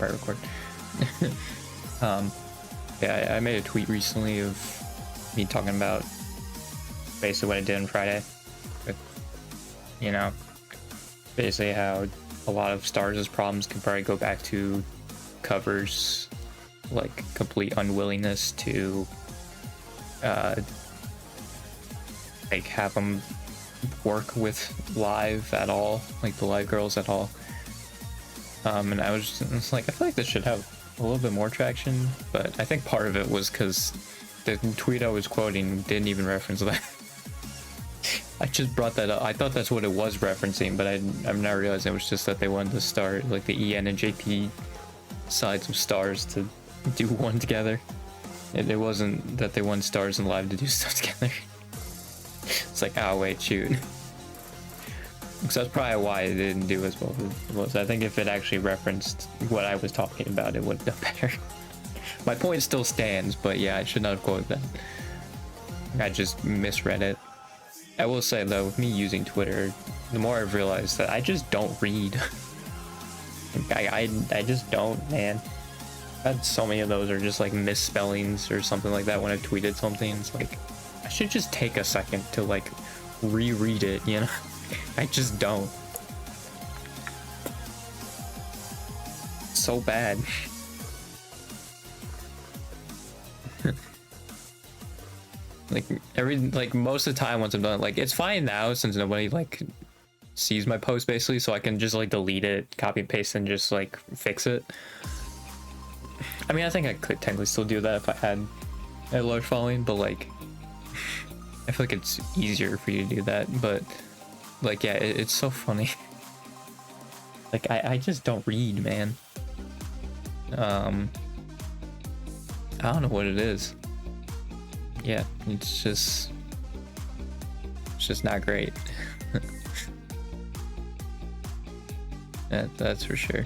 before I record. Yeah, I made a tweet recently of me talking about basically what I did on Friday. With, you know, basically how a lot of Stars' problems can probably go back to Cover's like complete unwillingness to like have them work with Live at all, like the Live girls at all. And I was just like, I feel like this should have a little bit more traction, but I think part of it was because the tweet I was quoting didn't even reference that. I just brought that up. I thought that's what it was referencing, but I'm not realizing it was just that they wanted to start like the EN and JP sides of Stars to do one together. It wasn't that they wanted Stars and Live to do stuff together. It's like, oh wait, shoot. Because that's probably why it didn't do as well as it was. I think if it actually referenced what I was talking about, it would have done better. My point still stands, but yeah, I should not have quoted that. I just misread it. I will say though, with me using Twitter, the more I've realized that I just don't read. I just don't, man. I've had so many of those, or just like misspellings or something like that when I've tweeted something. It's like, I should just take a second to like reread it, you know? I just don't. So bad. like most of the time once I'm done, like it's fine now since nobody like sees my post basically, so I can just like delete it, copy and paste, and just like fix it. I mean, I think I could technically still do that if I had a large following, but like I feel like it's easier for you to do that. But like, yeah, it's so funny. Like I just don't read, man. I don't know what it is. Yeah, it's just not great. That's for sure.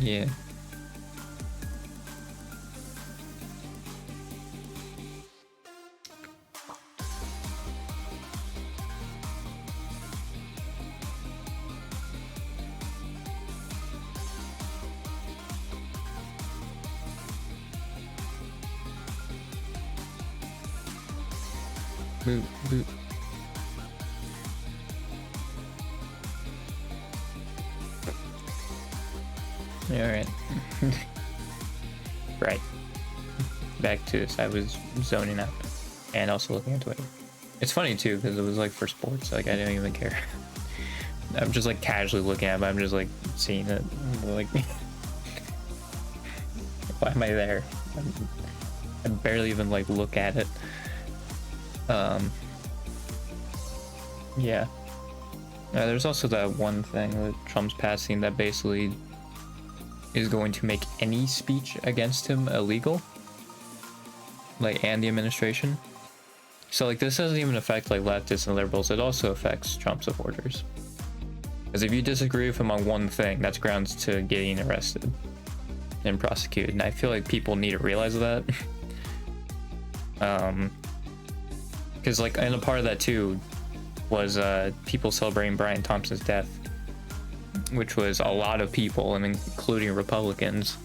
Yeah. Boop, boop. Alright. Right. Back to this. I was zoning out. And also looking at Twitter. It's funny too, because it was like for sports. Like, I didn't even care. I'm just like casually looking at it, but I'm just like seeing it. Like, why am I there? I barely even like look at it. Yeah. There's also that one thing that Trump's passing that basically is going to make any speech against him illegal, like, and the administration. So like, this doesn't even affect like leftists and liberals, it also affects Trump supporters, because if you disagree with him on one thing, that's grounds to getting arrested and prosecuted. And I feel like people need to realize that. Because like, and a part of that too was people celebrating Brian Thompson's death, which was a lot of people, and including Republicans.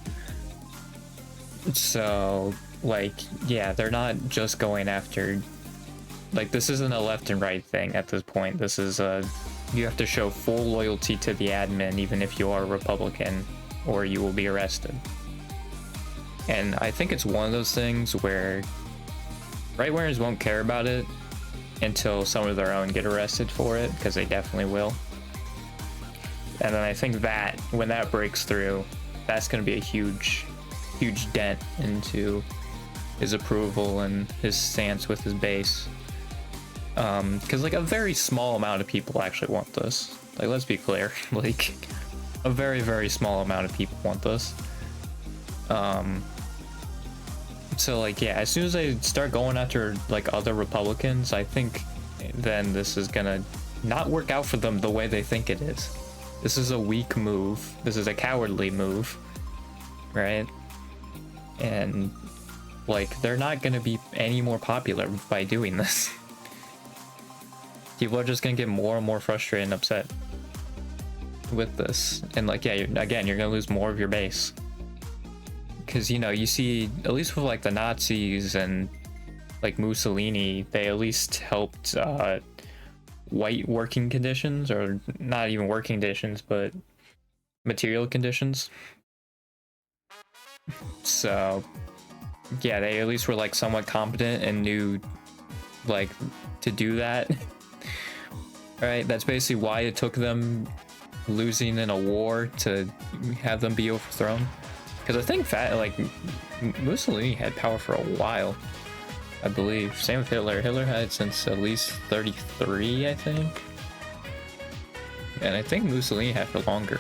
So like, yeah, they're not just going after, like, this isn't a left and right thing at this point. This is you have to show full loyalty to the admin even if you are a Republican, or you will be arrested. And I think it's one of those things where right-wingers won't care about it until some of their own get arrested for it, because they definitely will. And then I think that when that breaks through, that's going to be a huge dent into his approval and his stance with his base. Because like, a very small amount of people actually want this. Like, let's be clear. Like, a very, very small amount of people want this. So like, yeah, as soon as they start going after like other Republicans, I think then this is gonna not work out for them the way they think it is. This is a weak move. This is a cowardly move, right? And Like, they're not gonna be any more popular by doing this. People are just gonna get more and more frustrated and upset with this. And like, yeah, you're gonna lose more of your base. Because, you know, you see, at least with like the Nazis and like Mussolini, they at least helped white working conditions, or not even working conditions, but material conditions. So yeah, they at least were like somewhat competent and knew like to do that. Right, that's basically why it took them losing in a war to have them be overthrown. Because I think Mussolini had power for a while, I believe. Same with Hitler. Hitler had it since at least 33, I think. And I think Mussolini had for longer.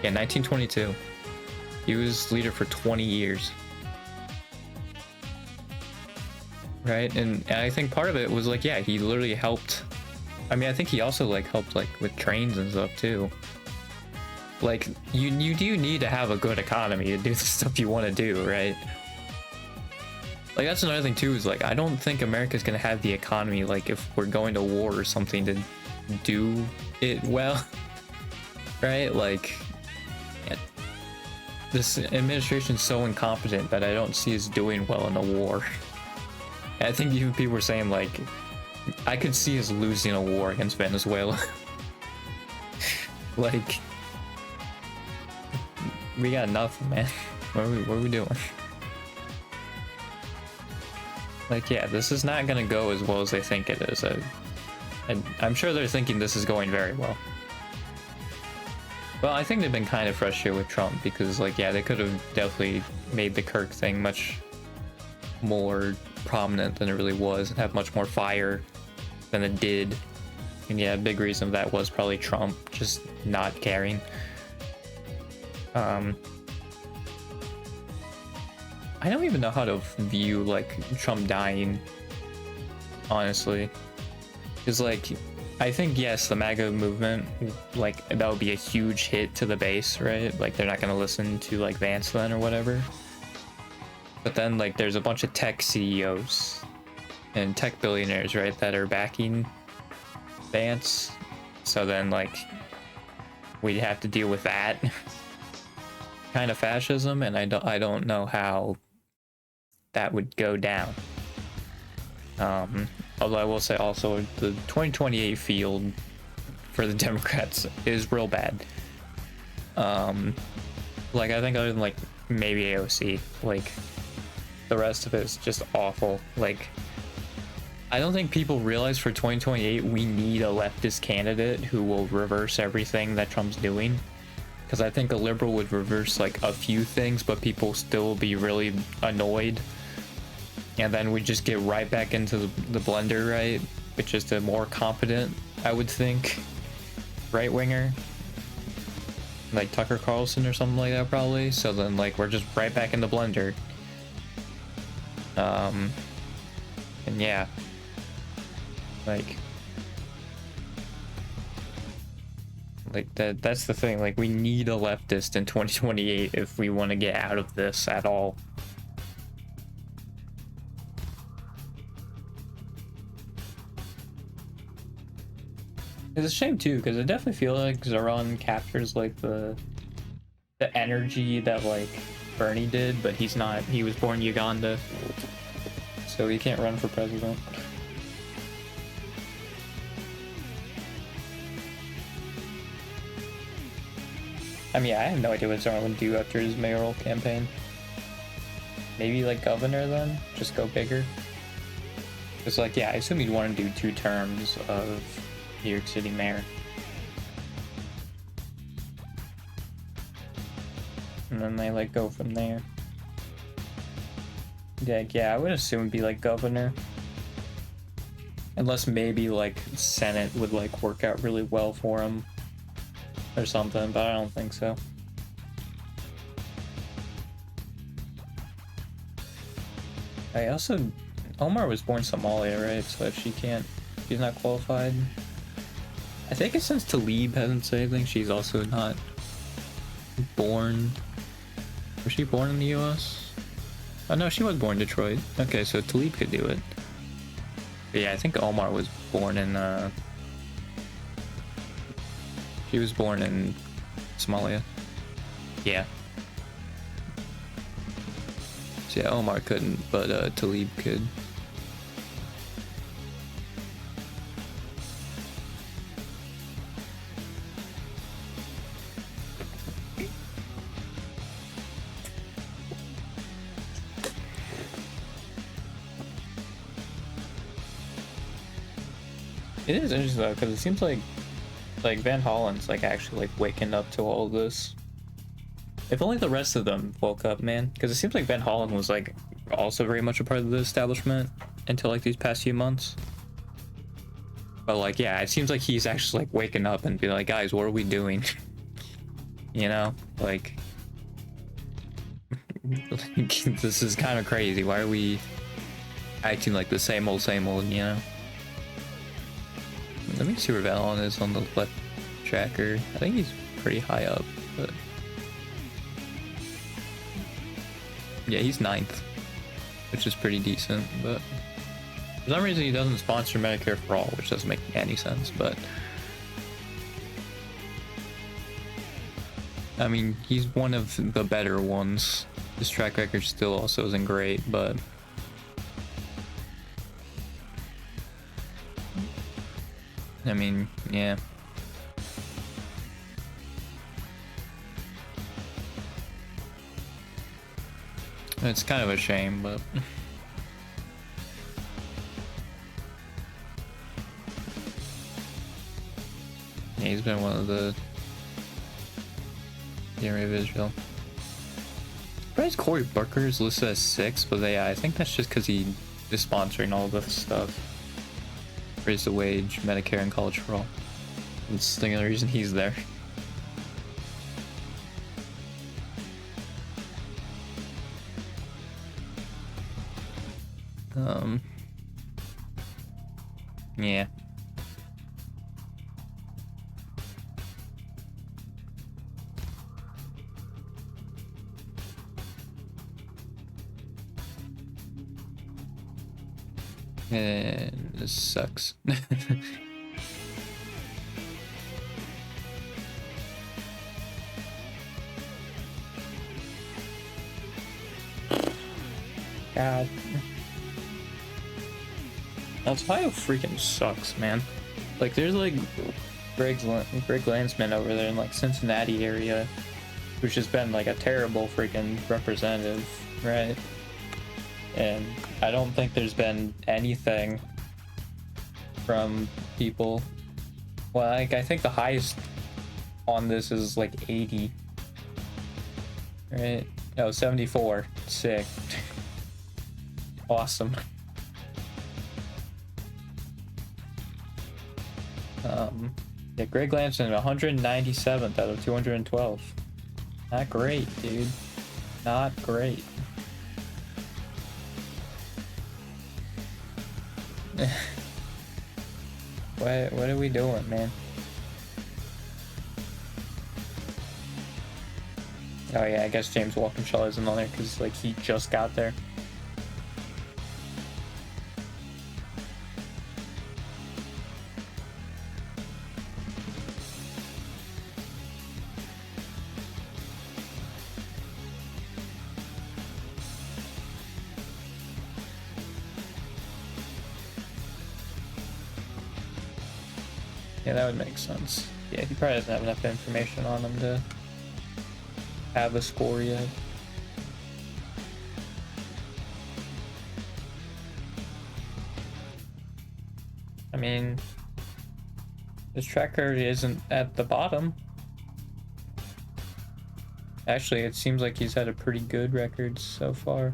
Yeah, 1922. He was leader for 20 years. Right, and I think part of it was like, yeah, he literally helped. I mean, I think he also like helped like with trains and stuff too. Like, you do need to have a good economy to do the stuff you want to do, right? Like, that's another thing too, is like, I don't think America's gonna have the economy, like, if we're going to war or something, to do it well. Right? Like, yeah, this administration's so incompetent that I don't see us doing well in a war. I think even people were saying, like, I could see us losing a war against Venezuela. Like, we got nothing, man. What are we doing? Like, yeah, this is not gonna go as well as they think it is. I'm sure they're thinking this is going very well. Well, I think they've been kind of frustrated with Trump because, like, yeah, they could have definitely made the Kirk thing much more prominent than it really was, and have much more fire than it did. And yeah, a big reason of that was probably Trump just not caring. I don't even know how to view like Trump dying, honestly. Because like, I think yes, the MAGA movement, like, that would be a huge hit to the base, right? Like, they're not gonna listen to like Vance then or whatever. But then like, there's a bunch of tech CEOs and tech billionaires, right, that are backing Vance. So then like, we'd have to deal with that kind of fascism, and I don't know how that would go down. Although I will say also, the 2028 field for the Democrats is real bad. Like, I think other than like maybe AOC, like, the rest of it is just awful. Like, I don't think people realize for 2028 we need a leftist candidate who will reverse everything that Trump's doing. Because I think a liberal would reverse like a few things, but people still be really annoyed. And then we just get right back into the blender, right? With just a more competent, I would think, right-winger. Like Tucker Carlson or something like that, probably. So then like, we're just right back in the blender. And yeah. Like that's the thing, like, we need a leftist in 2028 if we want to get out of this at all. It's a shame too, because I definitely feel like Zoran captures like the energy that like Bernie did, but he's not. He was born in Uganda, so he can't run for president. I mean, I have no idea what Zoran would do after his mayoral campaign. Maybe like governor then? Just go bigger? It's like, yeah, I assume he'd want to do 2 terms of New York City mayor. And then they like go from there. Yeah, I would assume it'd be like governor. Unless maybe like Senate would like work out really well for him or something, but I don't think so. I also, Omar was born Somalia, right? So if she's not qualified. I think it's since Tlaib hasn't said anything, she's also not born. Was she born in the US? Oh no, she was born in Detroit. Okay, so Talib could do it. But yeah, I think Omar was born in he was born in Somalia. Yeah. So yeah, Omar couldn't, but Talib could. It is interesting though, because it seems like Van Hollen's like actually like waking up to all of this. If only the rest of them woke up, man. Because it seems like Van Hollen was like also very much a part of the establishment until like these past few months. But like, yeah, it seems like he's actually like waking up and be like, guys, what are we doing? You know, like this is kind of crazy. Why are we acting like the same old, you know? Let me see where Van Hollen is on the left tracker. I think he's pretty high up, but yeah, he's 9th, which is pretty decent, but for some reason he doesn't sponsor Medicare for All, which doesn't make any sense, but I mean, he's one of the better ones. His track record still also isn't great, but I mean, yeah. It's kind of a shame, but yeah, he's been one of the Army of Israel. Surprised Cory Booker is listed as 6, but yeah, I think that's just because he is sponsoring all this stuff. Raise the wage, Medicare, and college for all. That's the only reason he's there. Yeah. And this sucks. God. Ohio freaking sucks, man. Like, there's like Greg Landsman over there in like Cincinnati area, which has been like a terrible freaking representative, right? And I don't think there's been anything from people. Well, like, I think the highest on this is like 80, right? No, 74. Sick. Awesome. Yeah, Greg Lamson, 197th out of 212. Not great, dude. Not great. What are we doing, man? Oh yeah, I guess James Walkinshaw isn't on there because like he just got there. Yeah, that would make sense. Yeah, he probably doesn't have enough information on him to have a score yet. I mean, his track record isn't at the bottom. Actually, it seems like he's had a pretty good record so far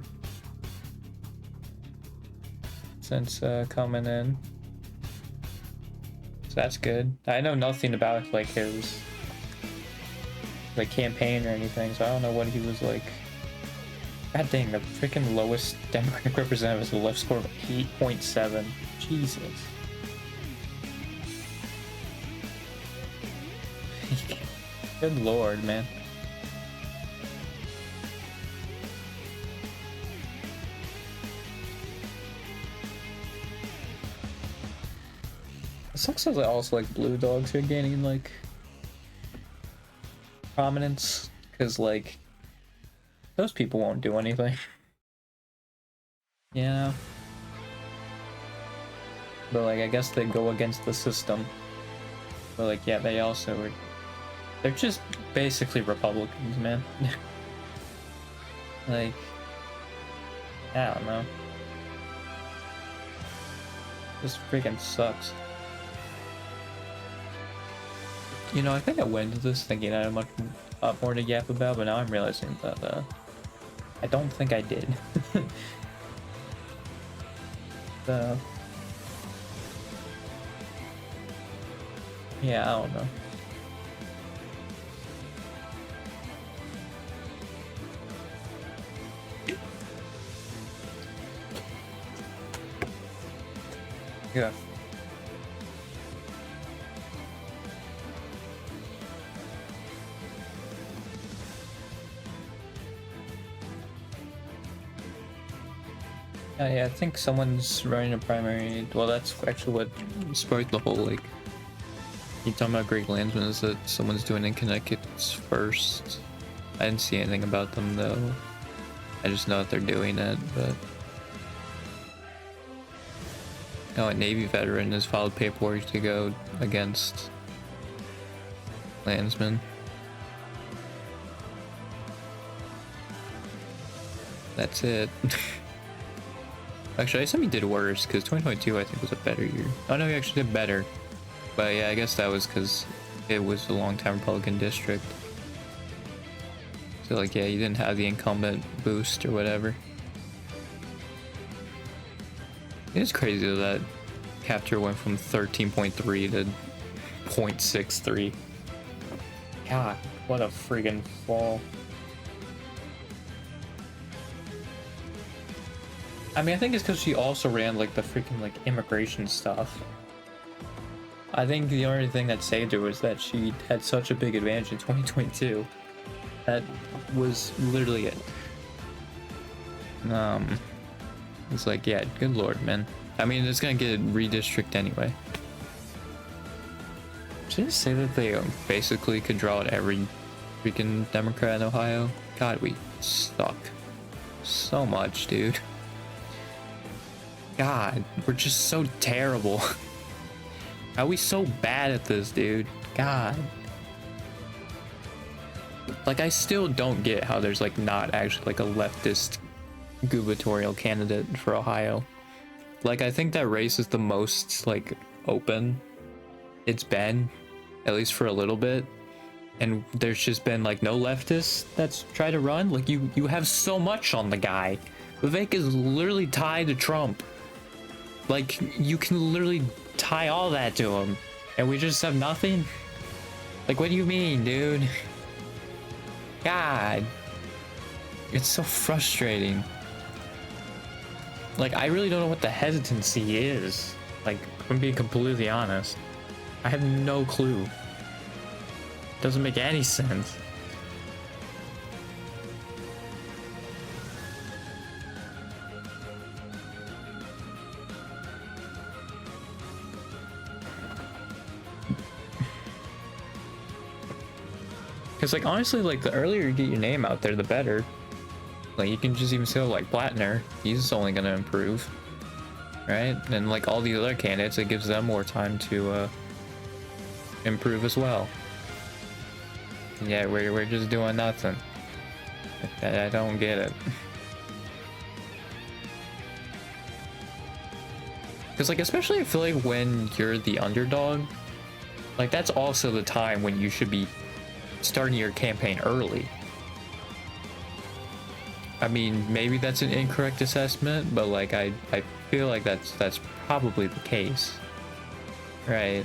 since coming in. So that's good. I know nothing about like his like campaign or anything, so I don't know what he was like. God dang, the freaking lowest Democratic representative has a left score of 8.7. Jesus. Good lord, man. It sucks that also like blue dogs are gaining like prominence, because like those people won't do anything. Yeah. But like I guess they go against the system. But like yeah, they also are, they're just basically Republicans, man. Like I don't know. This freaking sucks. You know, I think I went into this thinking I had a lot more to yap about, but now I'm realizing that I don't think I did. Yeah, I don't know. Yeah. Yeah, I think someone's running a primary. Well, that's actually what sparked the whole, like, you talking about Great Landsman, is that someone's doing in Connecticut's first. I didn't see anything about them, though. I just know that they're doing it, but... Oh, a Navy veteran has filed paperwork to go against Landsman. That's it. Actually, I guess he did worse, because 2022 I think was a better year. Oh no, he actually did better. But yeah, I guess that was because it was a long-time Republican district. So like, yeah, you didn't have the incumbent boost or whatever. It's crazy though that capture went from 13.3 to 0.63. God, what a friggin' fall. I mean, I think it's because she also ran like the freaking like immigration stuff. I think the only thing that saved her was that she had such a big advantage in 2022. That was literally it. It's like, yeah, good lord, man. I mean, it's gonna get redistricted anyway. Should I say that they basically could draw out every freaking Democrat in Ohio? God, we suck so much, dude. God, we're just so terrible. How are we so bad at this, dude? God. Like, I still don't get how there's like not actually like a leftist gubernatorial candidate for Ohio. Like, I think that race is the most like open it's been, at least for a little bit, and there's just been like no leftists that's tried to run. Like, you have so much on the guy. Vivek is literally tied to Trump. Like, you can literally tie all that to him, and we just have nothing. Like, what do you mean, dude? God, it's so frustrating. Like, I really don't know what the hesitancy is. Like, I'm being completely honest. I have no clue. Doesn't make any sense. Because, like, honestly, like, the earlier you get your name out there, the better. Like, you can just even say, like, Blattner, he's only gonna improve. Right? And, like, all the other candidates, it gives them more time to, improve as well. Yeah, we're just doing nothing. I don't get it. Because, like, especially I feel like when you're the underdog, like, that's also the time when you should be starting your campaign early. I mean, maybe that's an incorrect assessment, but like I feel like that's probably the case, right?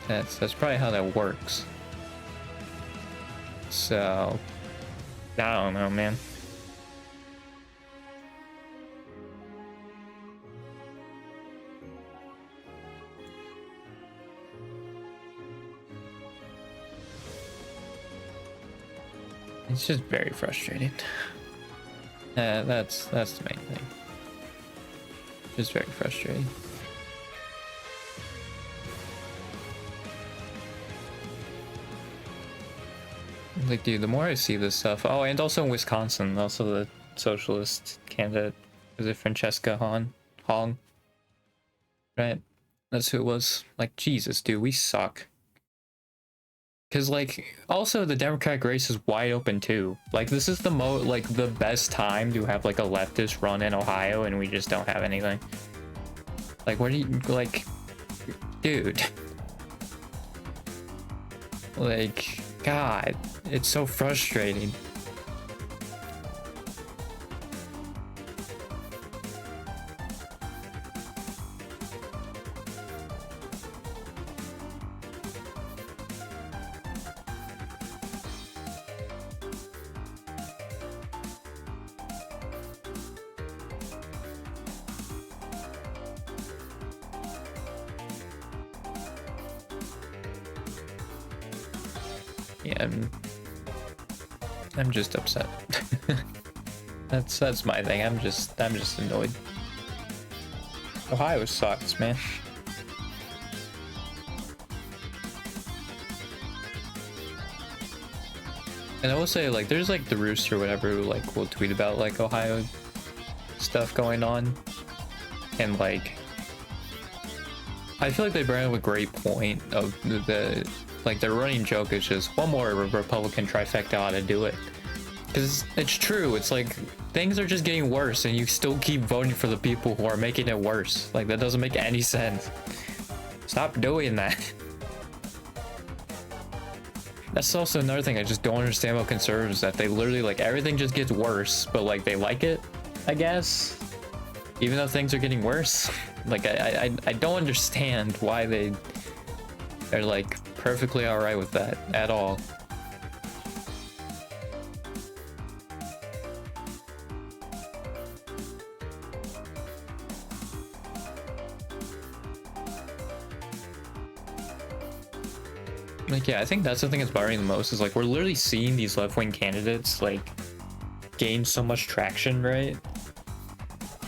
That's probably how that works. So I don't know, man. It's just very frustrating. That's the main thing. Just very frustrating. Like, dude, the more I see this stuff. Oh, and also in Wisconsin, also the socialist candidate, was it Francesca Hong? Right? That's who it was. Like, Jesus, dude, we suck. Because, like, also the Democratic race is wide open, too. Like, this is the best time to have, like, a leftist run in Ohio, and we just don't have anything. Like, what do you, like, dude. Like, God, it's so frustrating. Yeah, I'm just upset. That's my thing. I'm just annoyed. Ohio sucks, man. And I will say, like, there's like the Rooster or whatever who like will tweet about like Ohio stuff going on, and like I feel like they bring up a great point of the like their running joke is just one more Republican trifecta ought to do it. Because it's true, it's like things are just getting worse and you still keep voting for the people who are making it worse. Like, that doesn't make any sense. Stop doing that. That's also another thing I just don't understand about conservatives, that they literally, like, everything just gets worse, but like they like it, I guess, even though things are getting worse. Like, I don't understand why they're like perfectly all right with that at all. Like, yeah, I think that's the thing that's bothering the most, is like we're literally seeing these left-wing candidates like gain so much traction, right?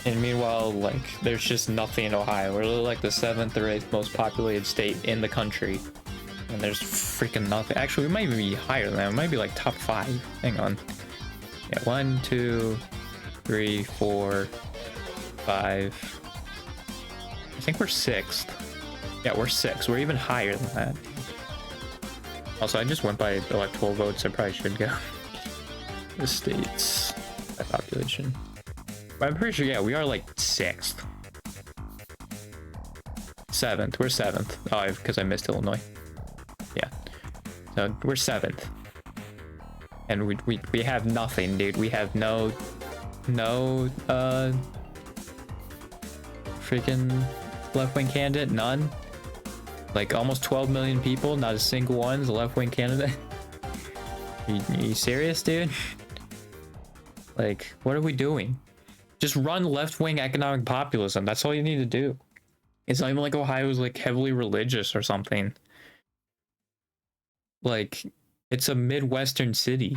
And meanwhile, like, there's just nothing in Ohio. We're literally like the 7th or 8th most populated state in the country, and there's freaking nothing. Actually, we might even be higher than that. We might be like top 5. Hang on. Yeah, 1, 2, 3, 4, 5. I think we're 6th. Yeah, we're 6th. We're even higher than that. Also, I just went by electoral votes. I probably should go. The states by population. But I'm pretty sure, yeah, we are like 6th. 7th. We're 7th. Oh, because I missed Illinois. Yeah. So we're 7th. And we have nothing, dude. We have no freaking left-wing candidate. None. Like almost 12 million people, not a single one is a left-wing candidate. You serious, dude? Like, what are we doing? Just run left-wing economic populism. That's all you need to do. It's not even like Ohio is like heavily religious or something. Like, it's a Midwestern city,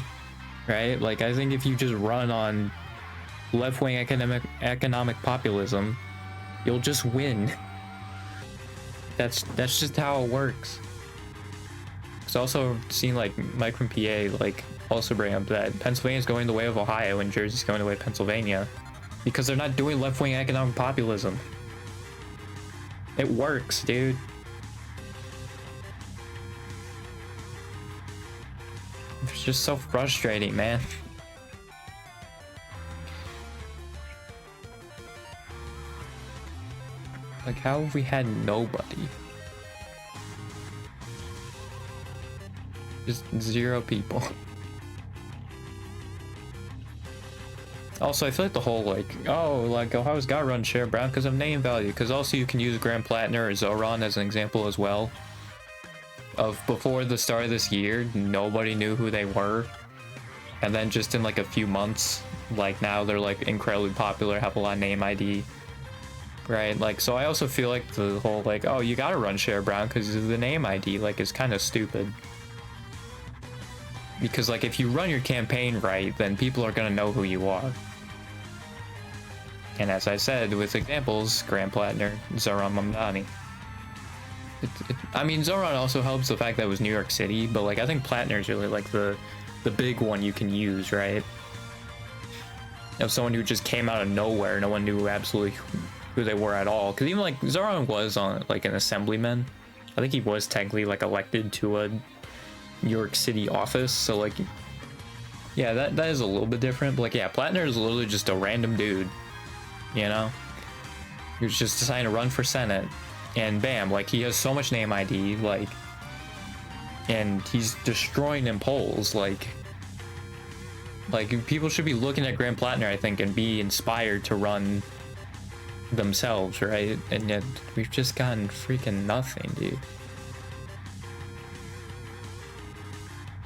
right? Like, I think if you just run on left-wing economic populism, you'll just win. That's just how it works. It's also seen like Mike from PA like also bring up that Pennsylvania's going the way of Ohio and Jersey's going the way of Pennsylvania, because they're not doing left-wing economic populism. It works, dude. It's just so frustrating, man. Like, how have we had nobody? Just 0 people. Also, I feel like the whole, like, oh, like, Ohio's gotta run Sherrod Brown because of name value. Because also you can use Graham Plattner or Zoran as an example as well. Of before the start of this year, nobody knew who they were. And then just in, like, a few months, like, now they're, like, incredibly popular, have a lot of name ID. Right, like, so I also feel like the whole, like, oh, you gotta run Sherrod Brown because of the name ID, like, is kind of stupid. Because, like, if you run your campaign right, then people are gonna know who you are. And as I said, with examples, Graham Plattner, Zoran Mamdani. I mean, Zoran also helps the fact that it was New York City, but, like, I think Plattner's really, like, the the big one you can use, right? Of someone who just came out of nowhere, no one knew absolutely who they were at all. Because even like Zordon was on like an assemblyman. I think he was technically like elected to a New York City office. So like, yeah, that is a little bit different. But like, yeah, Platner is literally just a random dude, you know? He was just deciding to run for Senate, and bam, like he has so much name ID, like, and he's destroying in polls, like people should be looking at Graham Platner, I think, and be inspired to run themselves, right? And yet we've just gotten freaking nothing, dude.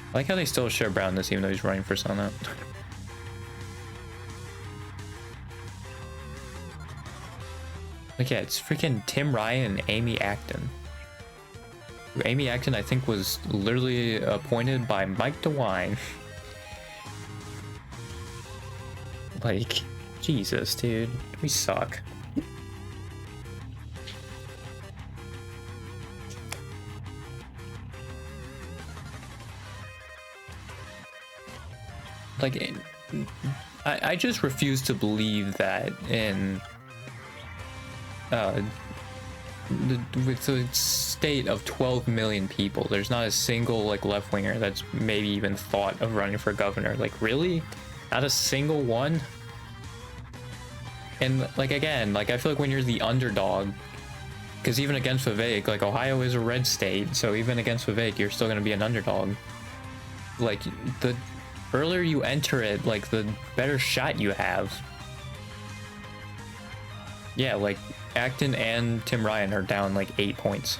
I like how they still show Brown this even though he's running for Senate. Like, yeah, it's freaking Tim Ryan and Amy Acton. Amy Acton, I think, was literally appointed by Mike DeWine. Like, Jesus, dude. We suck. Like, I just refuse to believe that in with the state of 12 million people, there's not a single like left-winger that's maybe even thought of running for governor. Like, really? Not a single one? And like, again, like, I feel like when you're the underdog, because even against Vivek, like, Ohio is a red state, so even against Vivek, you're still going to be an underdog. Like, the earlier you enter it, like, the better shot you have. Yeah, like, Acton and Tim Ryan are down like 8 points.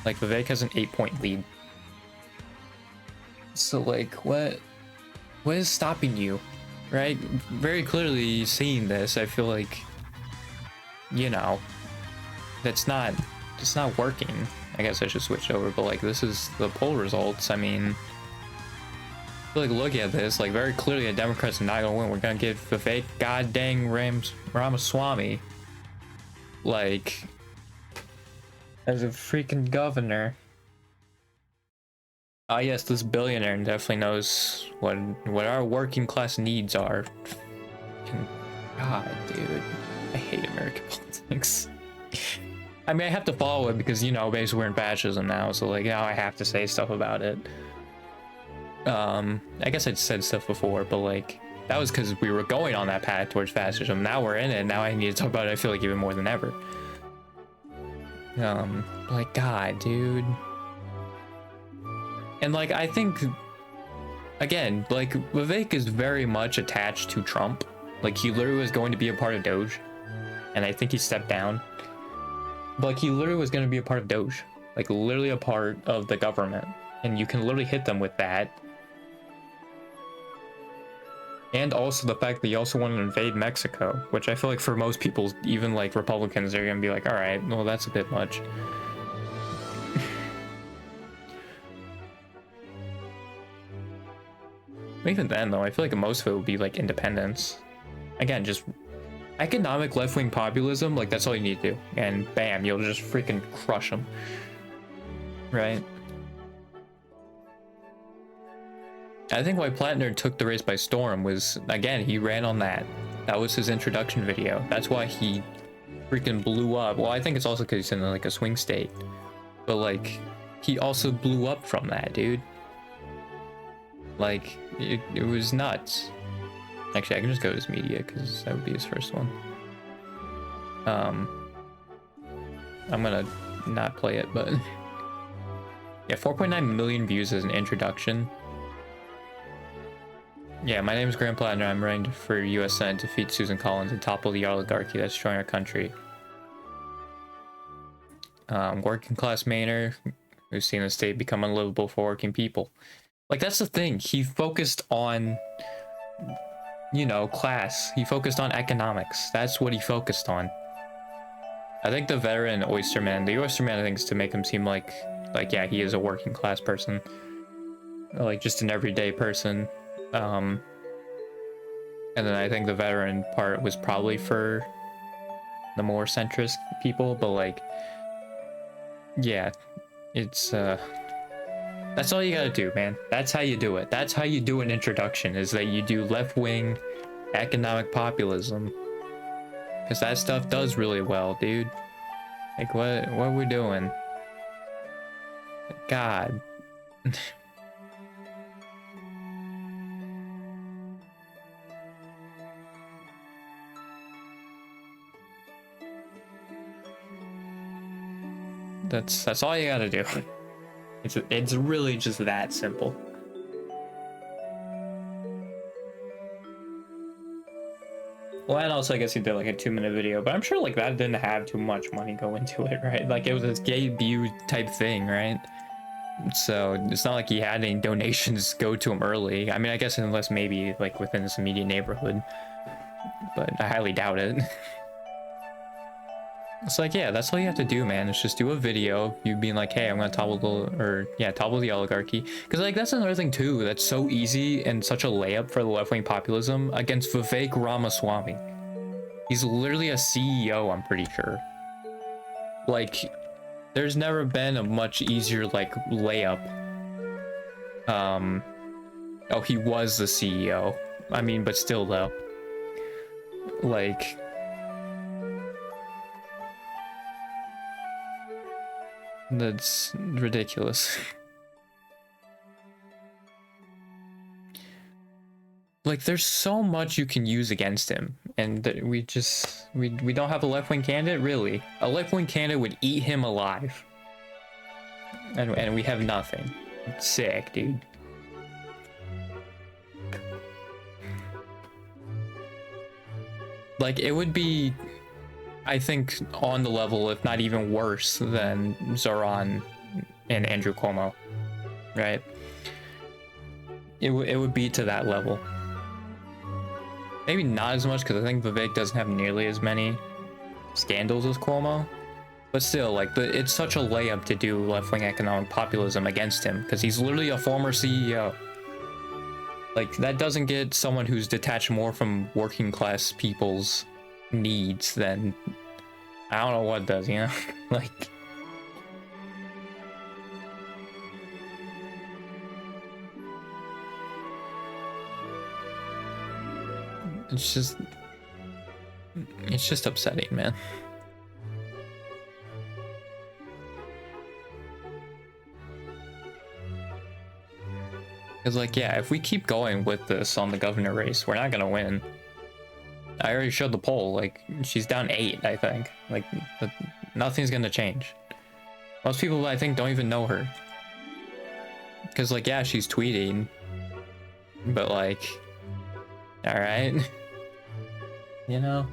Like, Vivek has an 8-point lead. So like, what is stopping you, right? Very clearly seeing this, I feel like, you know, it's not working. I guess I should switch over, but like, this is the poll results. I mean, like, look at this, like, very clearly the Democrats are not gonna win. We're gonna give Vivek god dang Ramaswamy, like, as a freaking governor. Ah, yes, this billionaire definitely knows what our working class needs are. God, dude, I hate American politics. I mean, I have to follow it because, you know, basically we're in fascism now, so like, now I have to say stuff about it. I guess I'd said stuff before, but like, that was because we were going on that path towards fascism. Now we're in it. Now I need to talk about it, I feel like, even more than ever. Like, God, dude. And like, I think, again, like, Vivek is very much attached to Trump. Like, he literally was going to be a part of Doge, and I think he stepped down. But like, he literally was going to be a part of Doge, like, literally a part of the government, and you can literally hit them with that. And also the fact that you also want to invade Mexico, which I feel like for most people, even like Republicans, they're gonna be like, all right, well, that's a bit much. Even then, though, I feel like most of it would be like independence. Again, just economic left-wing populism, like, that's all you need to do. And bam, you'll just freaking crush them. Right? I think why Platner took the race by storm was, again, he ran on that. That was his introduction video. That's why he freaking blew up. Well, I think it's also because he's in like a swing state. But like, he also blew up from that, dude. Like, it was nuts. Actually, I can just go to his media because that would be his first one. I'm gonna not play it, but yeah, 4.9 million views as an introduction. Yeah, my name is Graham Platner. I'm running for U.S. Senate to defeat Susan Collins and topple the oligarchy that's destroying our country. Working class Mainer, who's seen the state become unlivable for working people. Like, that's the thing. He focused on, you know, class. He focused on economics. That's what he focused on. I think the veteran Oysterman, the Oysterman, I think, is to make him seem like, yeah, he is a working class person. Like, just an everyday person. And then I think the veteran part was probably for the more centrist people, but like, yeah, it's That's all you gotta do, man. That's how you do it. That's how you do an introduction, is that you do left-wing economic populism. Because that stuff does really well, dude. Like, what are we doing? God. That's all you gotta do. It's really just that simple. Well, and also I guess he did like a 2-minute video, but I'm sure like that didn't have too much money go into it, right? Like it was a debut type thing, right? So it's not like he had any donations go to him early. I mean, I guess unless maybe like within his immediate neighborhood, but I highly doubt it. It's like, yeah, that's all you have to do, man. It's just do a video, you being like, hey, I'm gonna topple the oligarchy. Because like that's another thing too, that's so easy and such a layup for the left-wing populism against Vivek Ramaswamy. He's literally a CEO, I'm pretty sure. Like, there's never been a much easier like layup. Oh, he was the CEO. I mean, but still though. Like, that's ridiculous. Like, there's so much you can use against him, and we don't have a left-wing candidate, really. A left-wing candidate would eat him alive. And we have nothing. It's sick, dude. Like, it would be, I think, on the level, if not even worse, than Zoran and Andrew Cuomo, right? It would be to that level. Maybe not as much, because I think Vivek doesn't have nearly as many scandals as Cuomo. But still, like, it's such a layup to do left-wing economic populism against him, because he's literally a former CEO. Like, that doesn't get someone who's detached more from working class people's needs than, I don't know what does, you know? Like, it's just upsetting, man. Because, like, yeah, if we keep going with this on the governor race, we're not gonna win. I already showed the poll, like, she's down 8, I think. Like, nothing's gonna change. Most people, I think, don't even know her. Because, like, yeah, she's tweeting. But, like, alright. You know?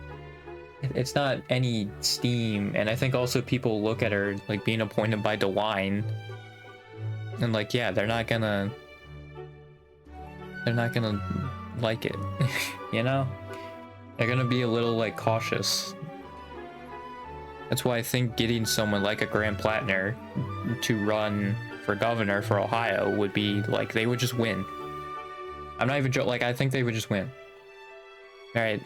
It's not any steam. And I think also people look at her, like, being appointed by DeWine. And, like, yeah, they're not gonna like it. You know? They're gonna be a little like cautious. That's why I think getting someone like a Graham Plattner to run for governor for Ohio would be like, they would just win. I'm not even joking, like, I think they would just win. All right.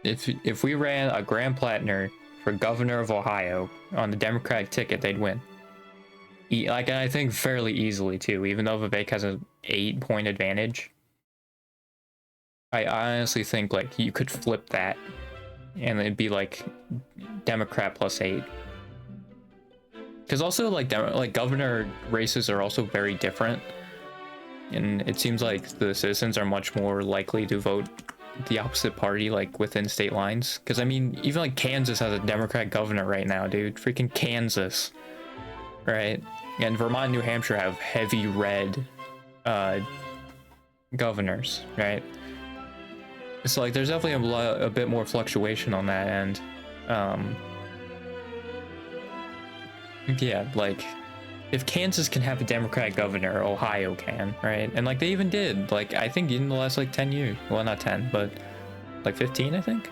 If we ran a Graham Plattner for governor of Ohio on the Democratic ticket, they'd win. Like, I think fairly easily too, even though Vivek has an 8-point advantage. I honestly think like you could flip that and it'd be like Democrat plus 8. Because also like governor races are also very different. And it seems like the citizens are much more likely to vote the opposite party, like within state lines. Because I mean, even like Kansas has a Democrat governor right now, dude. Freaking Kansas. Right? And Vermont and New Hampshire have heavy red governors, right? So like there's definitely a bit more fluctuation on that end. Yeah, like if Kansas can have a Democratic governor, Ohio can, right? And like they even did, like I think in the last like 10 years, well not 10, but like 15, I think.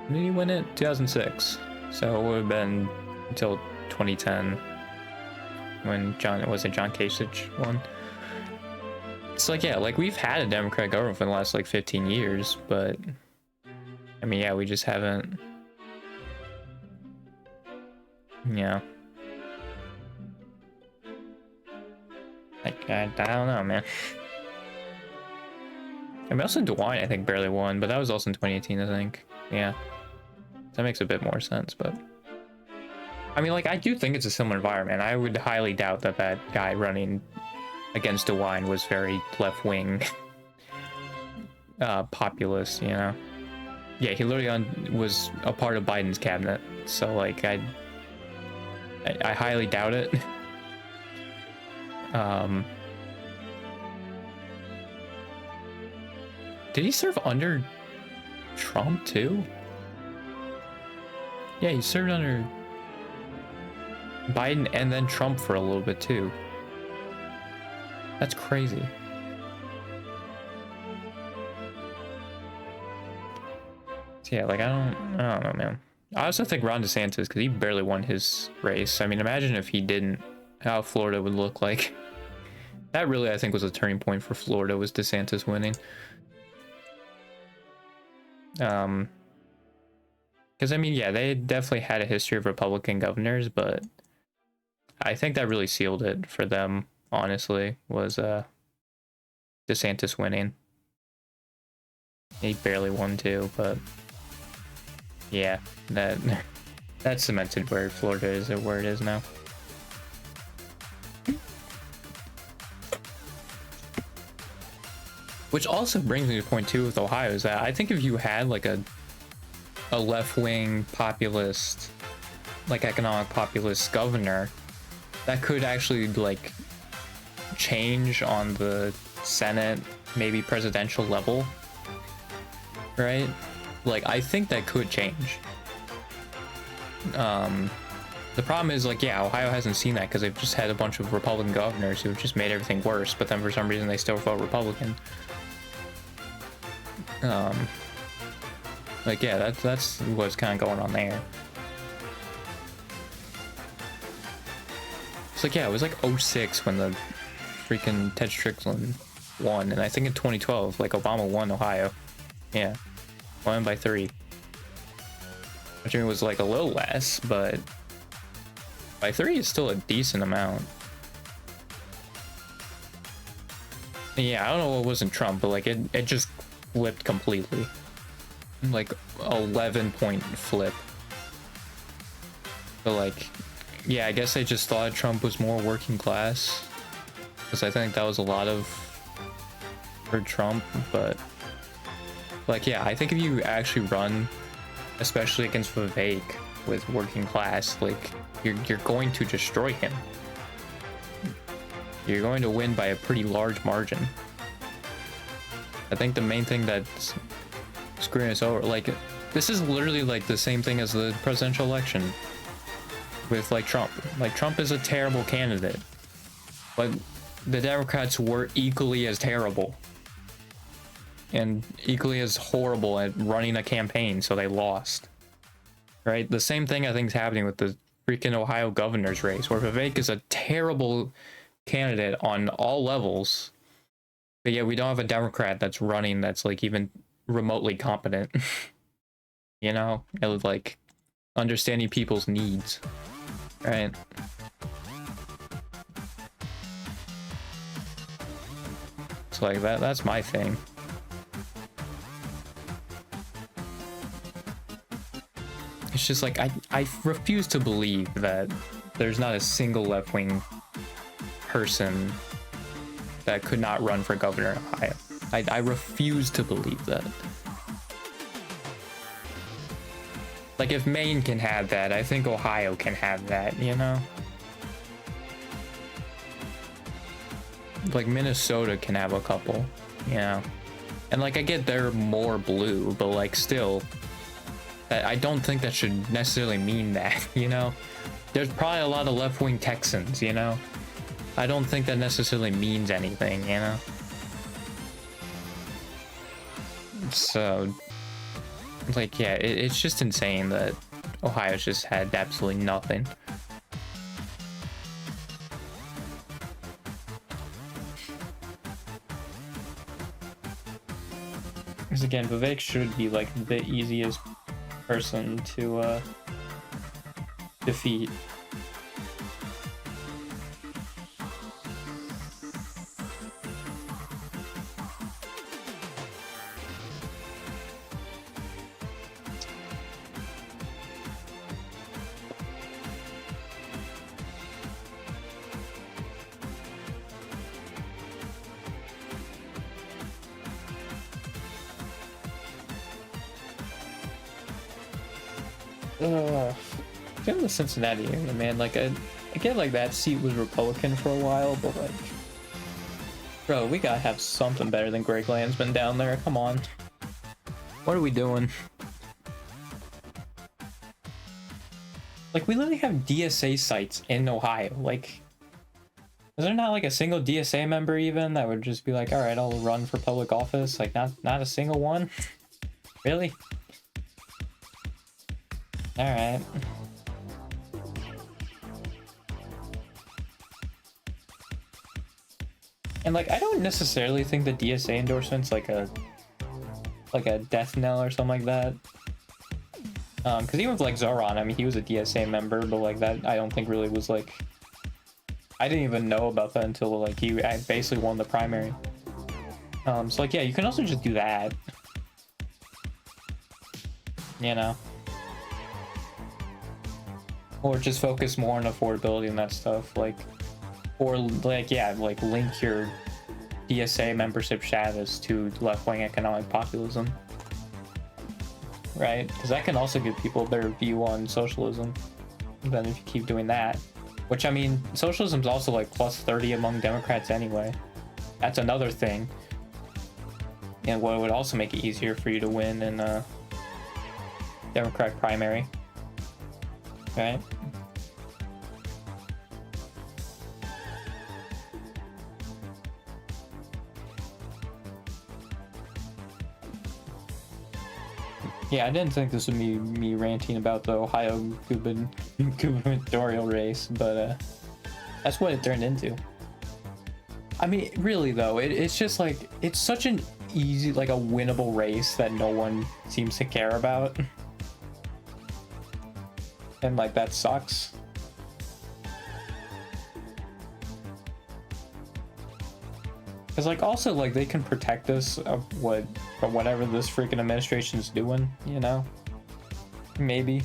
When did he win it? 2006. So it would have been until 2010 when John Kasich won. It's like, yeah, like we've had a Democratic government for the last like 15 years, but I mean, yeah, we just haven't. Yeah. Like, I don't know, man. I mean, also DeWine, I think, barely won, but that was also in 2018, I think. Yeah. That makes a bit more sense, but... I mean, like, I do think it's a similar environment. I would highly doubt that that guy running against DeWine was very left-wing populist, you know? Yeah, he literally was a part of Biden's cabinet, so, like, I highly doubt it. Did he serve under Trump too? Yeah, he served under Biden and then Trump for a little bit too. That's crazy. So yeah, like I don't know, man. I also think Ron DeSantis, because he barely won his race. I mean, imagine if he didn't, how Florida would look like. That really, I think, was a turning point for Florida, was DeSantis winning. Because I mean, yeah, they definitely had a history of Republican governors, but I think that really sealed it for them, honestly, was DeSantis winning. He barely won too, but yeah, that cemented where Florida is or where it is now. Which also brings me to point two with Ohio, is that I think if you had like a left-wing populist, like economic populist governor, that could actually like change on the Senate, maybe presidential level, right? Like, I think that could change. The problem is, like, yeah, Ohio hasn't seen that because they've just had a bunch of Republican governors who have just made everything worse, but then for some reason they still vote Republican. Like, yeah, that's what's kind of going on there. It's like, yeah, it was like 06 when the freaking Ted Strickland won, and I think in 2012, like, Obama won Ohio. Yeah, won by 3. Which I mean was like a little less, but by 3 is still a decent amount. Yeah, I don't know what wasn't Trump, but like it just flipped completely. Like 11-point flip. But like, yeah, I guess I just thought Trump was more working class, because I think that was a lot of for Trump. But like, yeah, I think if you actually run, especially against Vivek with working class, like you're going to destroy him. You're going to win by a pretty large margin. I think the main thing that's screwing us over, like, this is literally like the same thing as the presidential election with like Trump. Like, Trump is a terrible candidate, but the Democrats were equally as terrible and equally as horrible at running a campaign, so they lost. Right? The same thing I think is happening with the freaking Ohio governor's race, where Vivek is a terrible candidate on all levels, but yeah, we don't have a Democrat that's running that's like even remotely competent. You know, and like understanding people's needs, right? So like that's my thing. It's just like I refuse to believe that there's not a single left-wing person that could not run for governor in Ohio. I refuse to believe that. Like, if Maine can have that, I think Ohio can have that, you know? Like, Minnesota can have a couple, you know? And like, I get they're more blue, but like, still, I don't think that should necessarily mean that, you know? There's probably a lot of left-wing Texans, you know? I don't think that necessarily means anything, you know? So, like, yeah, it's just insane that Ohio's just had absolutely nothing. Because again, Vivek should be like the easiest person to defeat. In the Cincinnati area, man, like I get like that seat was Republican for a while, but like, bro, we gotta have something better than Greg Landsman down there. Come on, what are we doing? Like, we literally have DSA sites in Ohio. Like, is there not like a single DSA member even that would just be like, all right, I'll run for public office? Like, not a single one? Really? All right. And like, I don't necessarily think the DSA endorsement's like a death knell or something like that. Because even with like Zoran, I mean, he was a DSA member, but like that, I don't think really was like, I didn't even know about that until like I basically won the primary. So like, yeah, you can also just do that. You know? Or just focus more on affordability and that stuff, like, or like, yeah, like link your DSA membership status to left-wing economic populism. Right? Because that can also give people a better view on socialism than if you keep doing that. Which, I mean, socialism's also like plus 30 among Democrats anyway. That's another thing. And what would also make it easier for you to win in a Democratic primary. Right? Yeah, I didn't think this would be me ranting about the Ohio gubernatorial race, but that's what it turned into. I mean, really though, it's just like, it's such an easy, like a winnable race that no one seems to care about. And like, that sucks. Because like, also like, they can protect us of whatever this freaking administration's doing, you know? Maybe.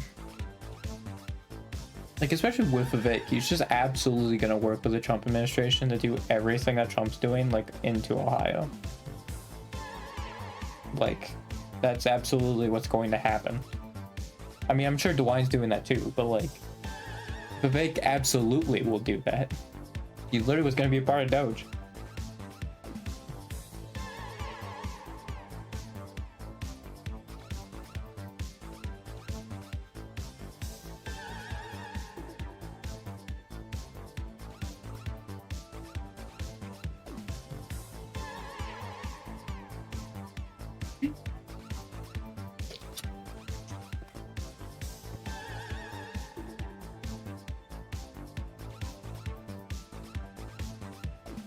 Like, especially with Vivek, he's just absolutely gonna work with the Trump administration to do everything that Trump's doing, like, into Ohio. Like, that's absolutely what's going to happen. I mean, I'm sure DeWine's doing that too, but like, Vivek absolutely will do that. He literally was gonna be a part of Doge.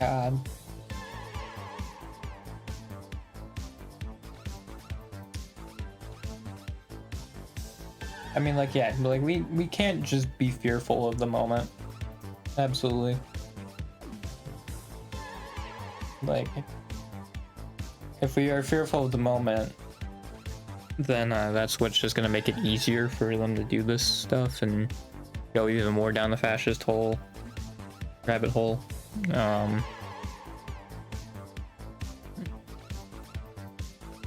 God. I mean, like, yeah, like we can't just be fearful of the moment. Absolutely. Like, if we are fearful of the moment, then that's what's just gonna make it easier for them to do this stuff and go even more down the fascist rabbit hole.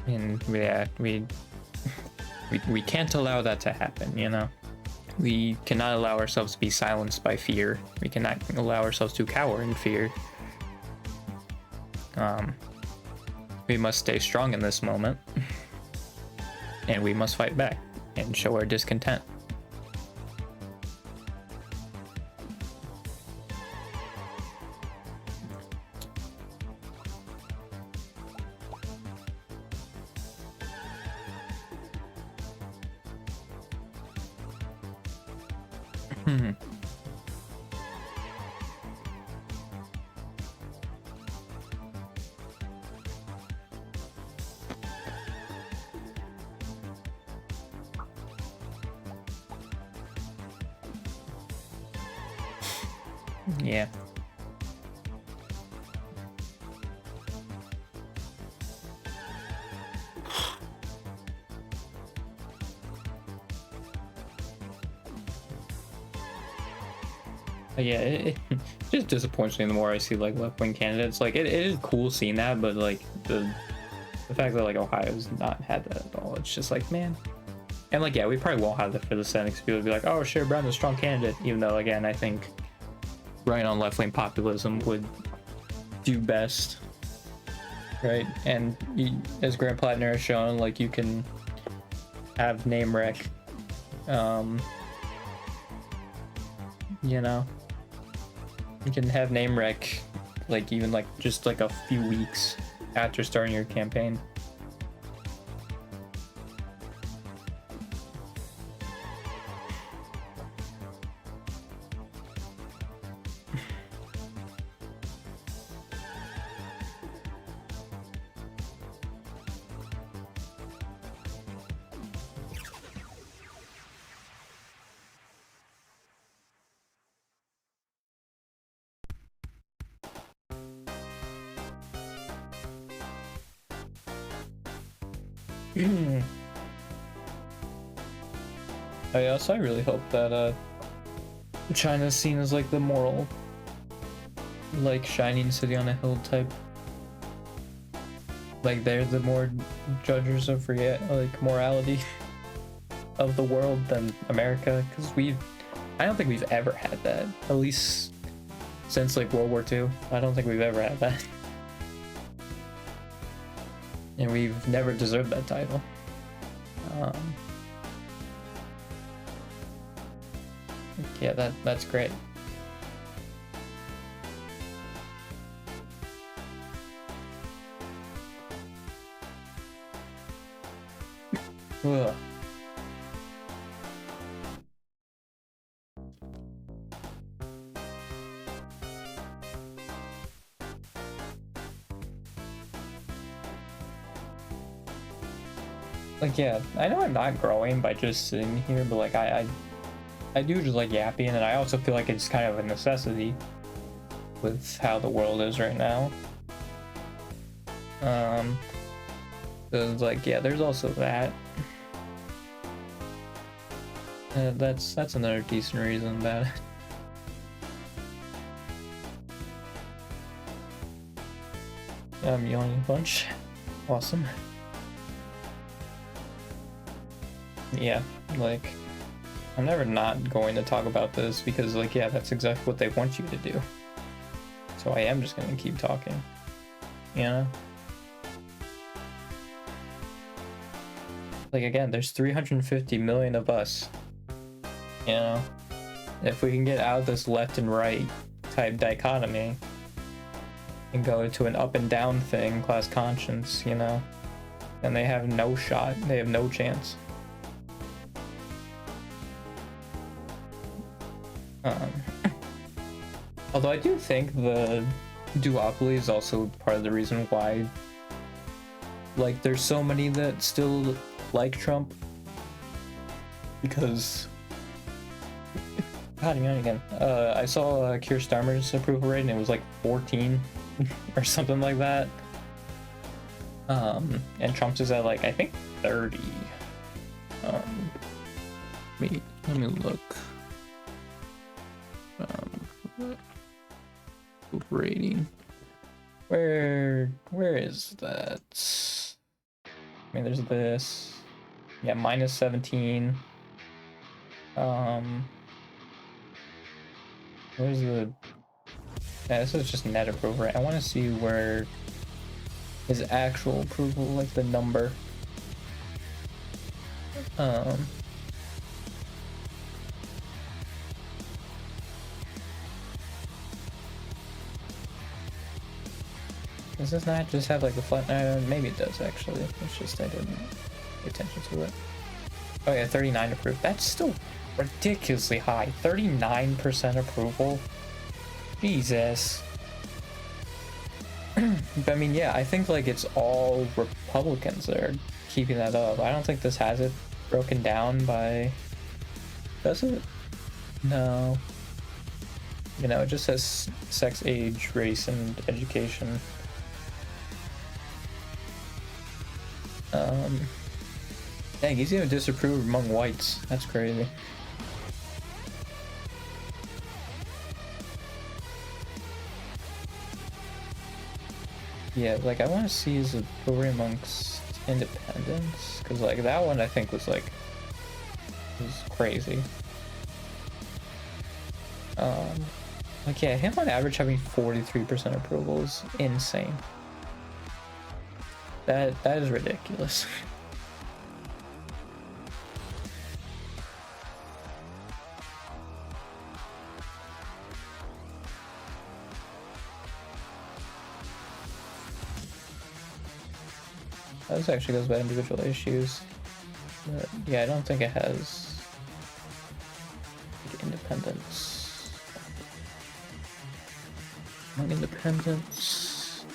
And yeah, we can't allow that to happen, you know? We cannot allow ourselves to be silenced by fear. We cannot allow ourselves to cower in fear. We must stay strong in this moment. And we must fight back and show our discontent. Yeah. But yeah, it just disappoints me the more I see like left-wing candidates. Like it is cool seeing that, but like the fact that like Ohio's not had that at all, it's just like, man, And like, yeah, we probably won't have that for the Senate, because people would be like, oh, Sherrod Brown's a strong candidate, even though, again, I think running on left-wing populism would do best, right? And you, as Grant Plattner has shown, like, you can have name rec, you know, you can have name rec, like, even like just like a few weeks after starting your campaign. Oh yeah, so I really hope that China's seen as like the moral, like shining city on a hill type. Like they're the more judges of like morality of the world than America, because I don't think we've ever had that, at least since like World War II. I don't think we've ever had that. And we've never deserved that title. Yeah, that's great. Ugh. Like, yeah, I know I'm not growing by just sitting here, but like I do just like yapping, and I also feel like it's kind of a necessity with how the world is right now. So it's like, yeah, there's also that. That's another decent reason that. I'm yawning a bunch. Awesome. Yeah, like, I'm never not going to talk about this, because like, yeah, that's exactly what they want you to do. So I am just gonna keep talking, you know? Like, again, there's 350 million of us, you know? If we can get out of this left and right type dichotomy and go to an up and down thing, class conscience, you know, then they have no shot, they have no chance. Although I do think the duopoly is also part of the reason why, like, there's so many that still like Trump, because God, I'm yawning again. I saw Keir Starmer's approval rating, it was like 14 or something like that. And Trump's is at like, I think 30. Wait, let me look. Rating. Where is that? I mean, there's this. Yeah, minus 17. Where's the? Yeah, this is just net approval rate. I want to see where his actual approval, like the number. Does this not just have like a flat? Maybe it does actually. It's just I didn't pay attention to it. Oh yeah, 39 approved. That's still ridiculously high. 39% approval. Jesus. But I mean, yeah, I think like it's all Republicans that are keeping that up. I don't think this has it broken down by. Does it? No. You know, it just says sex, age, race, and education. Dang, he's even disapproved among whites. That's crazy. Yeah, like I want to see his approval amongst independents, because like that one I think was like is crazy. Like, yeah, him on average having 43% approval is insane. That is ridiculous. This actually goes by individual issues. But yeah, I don't think it has like, independence. Independence.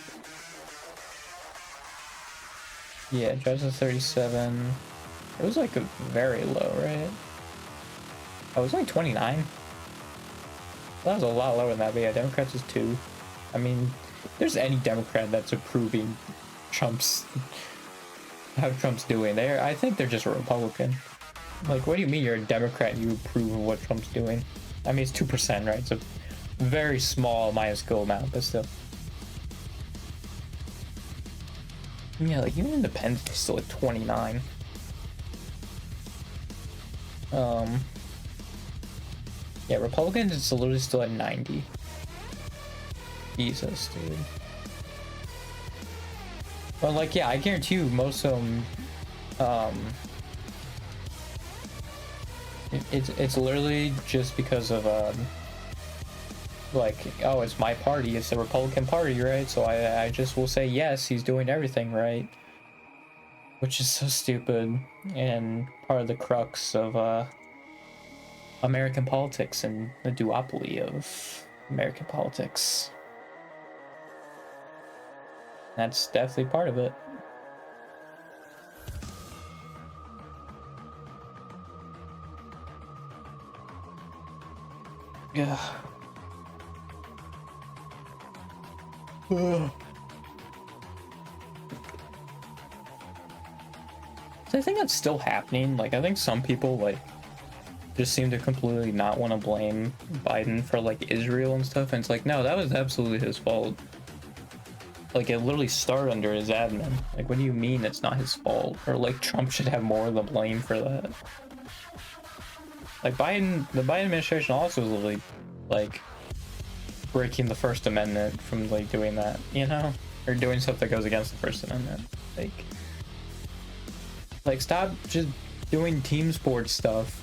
Yeah, Justice 37. It was like a very low, right? Oh, it was like 29. That was a lot lower than that, but yeah, Democrats is 2. I mean, if there's any Democrat that's approving Trump's how Trump's doing there, I think they're just a Republican. Like, what do you mean you're a Democrat and you approve of what Trump's doing? I mean, it's 2%, right? It's a very small minuscule amount, but still. Yeah, like even independent is still at 29. Yeah, Republicans it's literally still at 90. Jesus, dude. But like, yeah, I guarantee you most of them, it's literally just because of, like, oh, it's my party, it's the Republican Party, right? So I just will say, yes, he's doing everything right. Which is so stupid and part of the crux of, American politics and the duopoly of American politics. That's definitely part of it. Yeah. So I think that's still happening. Like, I think some people, like, just seem to completely not want to blame Biden for, like, Israel and stuff. And it's like, no, that was absolutely his fault. Like, it literally started under his admin. Like, what do you mean it's not his fault? Or, like, Trump should have more of the blame for that. Like, the Biden administration also was literally, like, breaking the First Amendment from, like, doing that, you know? Or doing stuff that goes against the First Amendment. Like, stop just doing team sports stuff.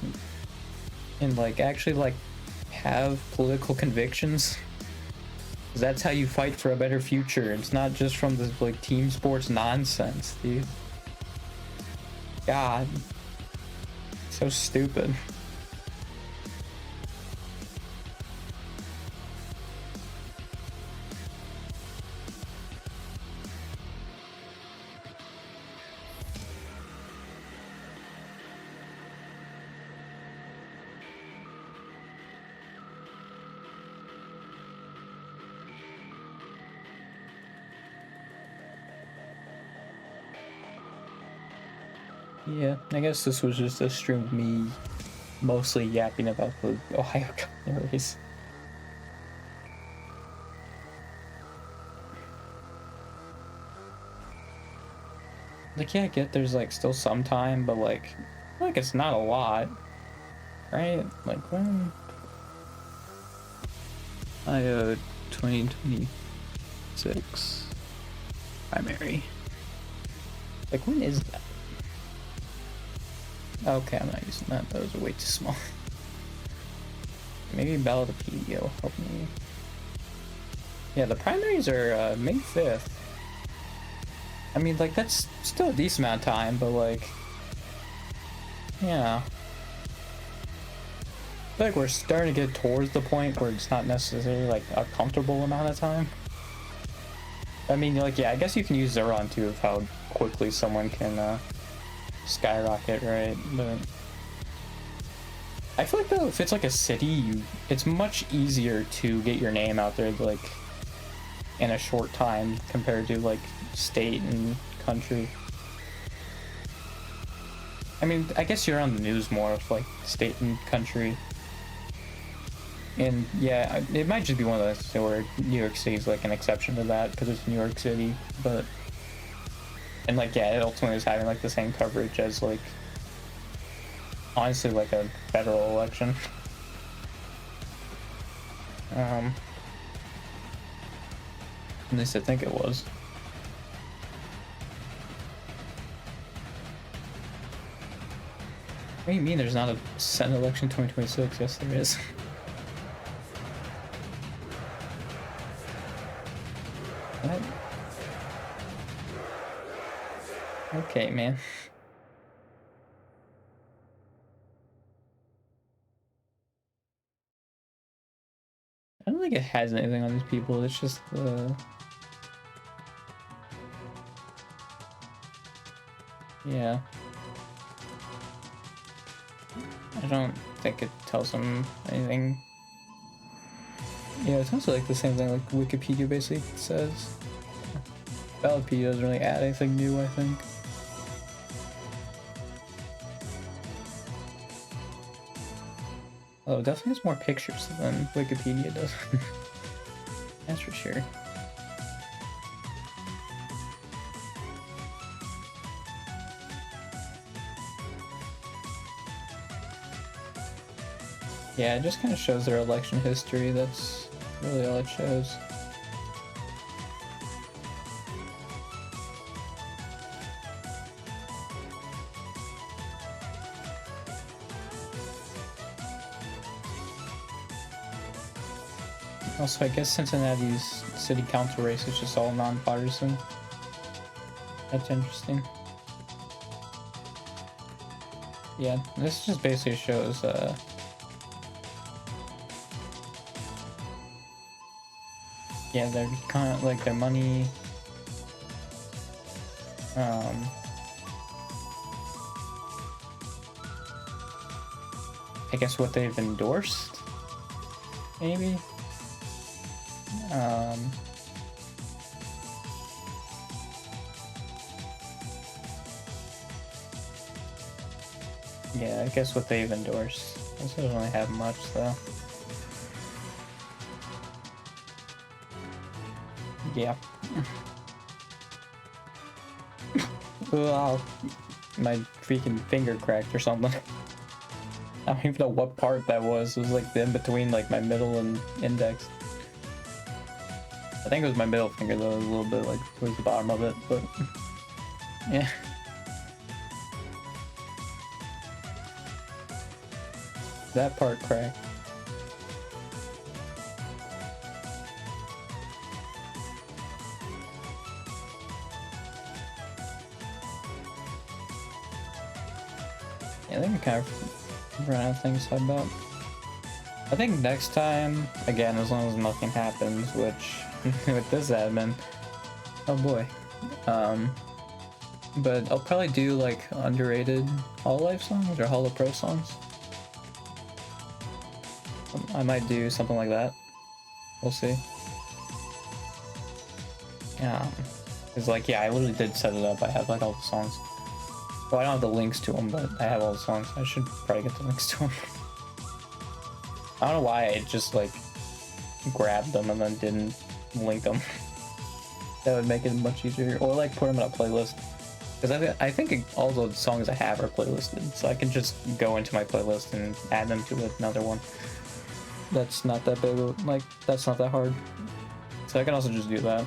And, like, actually, like, have political convictions. That's how you fight for a better future. It's not just from this like team sports nonsense, dude. God. So stupid. Yeah, I guess this was just a stream of me mostly yapping about the Ohio governor race. Like, yeah, I get there's like still some time, but like it's not a lot, right? Like when 2026 primary. Like when is that? Okay, I'm not using that. Those are way too small. Maybe Ballotpedia will help me. Yeah, the primaries are May 5th. I mean, like, that's still a decent amount of time, but, like, yeah. I feel like we're starting to get towards the point where it's not necessarily, like, a comfortable amount of time. I mean, like, yeah, I guess you can use Zeron, too, of how quickly someone can, skyrocket, right? But I feel like though if it's like a city, it's much easier to get your name out there like in a short time compared to like state and country. I mean, I guess you're on the news more of like state and country. And yeah, it might just be one of those where New York City is like an exception to that because it's New York City, but and like yeah, it ultimately is having like the same coverage as like honestly like a federal election. At least I think it was. What do you mean there's not a Senate election 2026? Yes, there is. What? Okay, man. I don't think it has anything on these people. It's just yeah. I don't think it tells them anything. Yeah, it's also like the same thing like Wikipedia basically says. Ballotpedia doesn't really add anything new, I think. Oh, it definitely has more pictures than Wikipedia does. That's for sure. Yeah, it just kind of shows their election history. That's really all it shows. Also, I guess Cincinnati's city council race is just all nonpartisan. That's interesting. Yeah, this just basically shows yeah, they're kind of like their money I guess what they've endorsed maybe yeah, I guess what they've endorsed. This doesn't really have much though. Yeah. Wow. My freaking finger cracked or something. I don't even know what part that was. It was like the in between like my middle and index. I think it was my middle finger though, a little bit like towards the bottom of it, but yeah. That part cracked. Yeah, I think we kind of run out of things to talk about. I think next time, again, as long as nothing happens, which with this admin, oh boy. But I'll probably do like underrated Hololive songs or Holo Pro songs. I might do something like that. We'll see. It's like, yeah, I literally did set it up. I have like all the songs. Well, I don't have the links to them, but I have all the songs. I should probably get the links to them. I don't know why I just like grabbed them and then didn't link them. That would make it much easier. Or like put them in a playlist. Because I think all the songs I have are playlisted, so I can just go into my playlist and add them to another one. That's not that big, like, that's not that hard. So I can also just do that.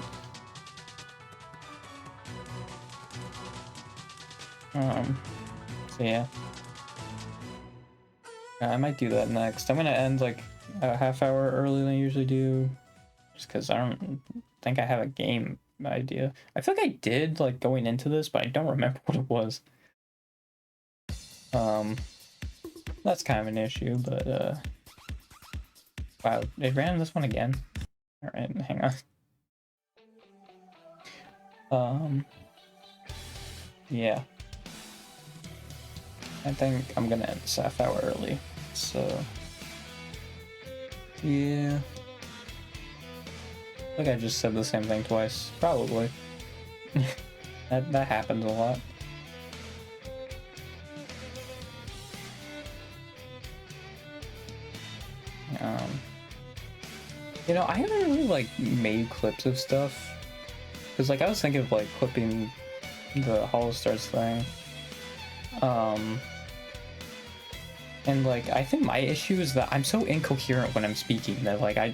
So yeah. I might do that next. I'm gonna end like a half hour earlier than I usually do. Just because I don't think I have a game idea. I feel like I did like going into this, but I don't remember what it was. That's kind of an issue, but wow, they ran this one again. All right, hang on. Yeah. I think I'm gonna end this half hour early. So yeah. I think I just said the same thing twice. Probably. that happens a lot. You know, I haven't really like made clips of stuff. Cause like I was thinking of like clipping the Holostars thing. And like, I think my issue is that I'm so incoherent when I'm speaking that like I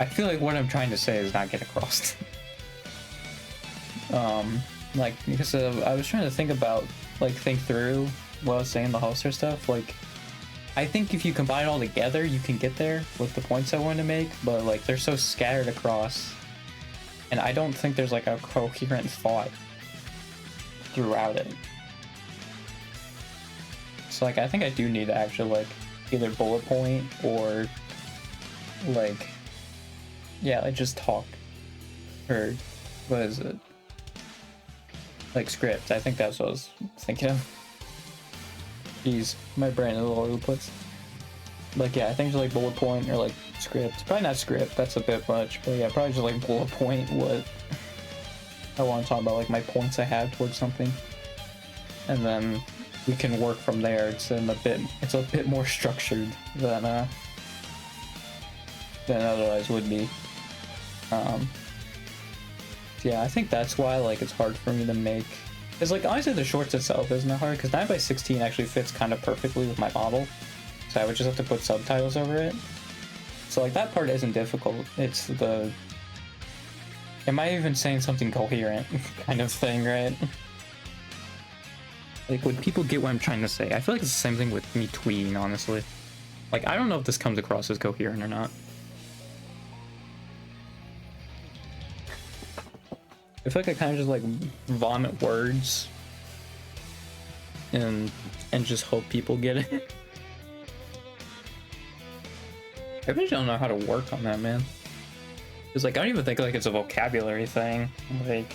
feel like what I'm trying to say is not getting across. Like, because I was trying to think through what I was saying, the Hollister stuff. Like, I think if you combine it all together, you can get there with the points I wanted to make, but like they're so scattered across, and I don't think there's like a coherent thought throughout it. So like, I think I do need to actually like either bullet point or like, yeah, like just talk, or what is it? Like script. I think that's what I was thinking of. Jeez, my brain is all over the place. Like, yeah, I think just like bullet point or like script. Probably not script, that's a bit much, but yeah, probably just like bullet point what I want to talk about, like my points I have towards something. And then we can work from there. It's a bit more structured than otherwise would be. Yeah, I think that's why like it's hard for me to make. It's like, honestly, the shorts itself isn't that hard, because 9x16 actually fits kind of perfectly with my model, so I would just have to put subtitles over it. So like that part isn't difficult. It's the, am I even saying something coherent kind of thing, right? Like, would people get what I'm trying to say? I feel like it's the same thing with me tweeting, honestly. Like, I don't know if this comes across as coherent or not. I feel like I kind of just like vomit words and just hope people get it. I really don't know how to work on that, man. Because like, I don't even think like it's a vocabulary thing. Like,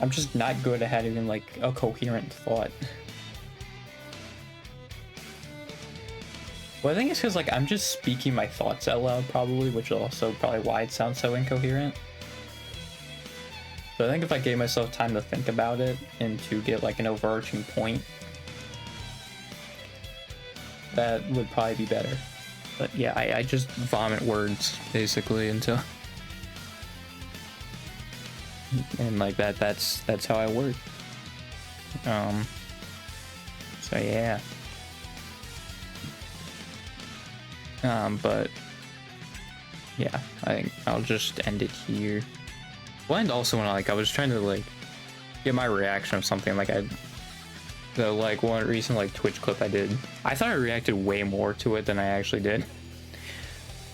I'm just not good at having like a coherent thought. Well, I think it's because like I'm just speaking my thoughts out loud probably, which is also probably why it sounds so incoherent. So I think if I gave myself time to think about it and to get like an overarching point, that would probably be better. But yeah, I just vomit words basically until, and like that's how I work. So yeah. But yeah, I think I'll just end it here. Well, and also when I was trying to like get my reaction of something, like the like one recent like Twitch clip I did, I thought I reacted way more to it than I actually did.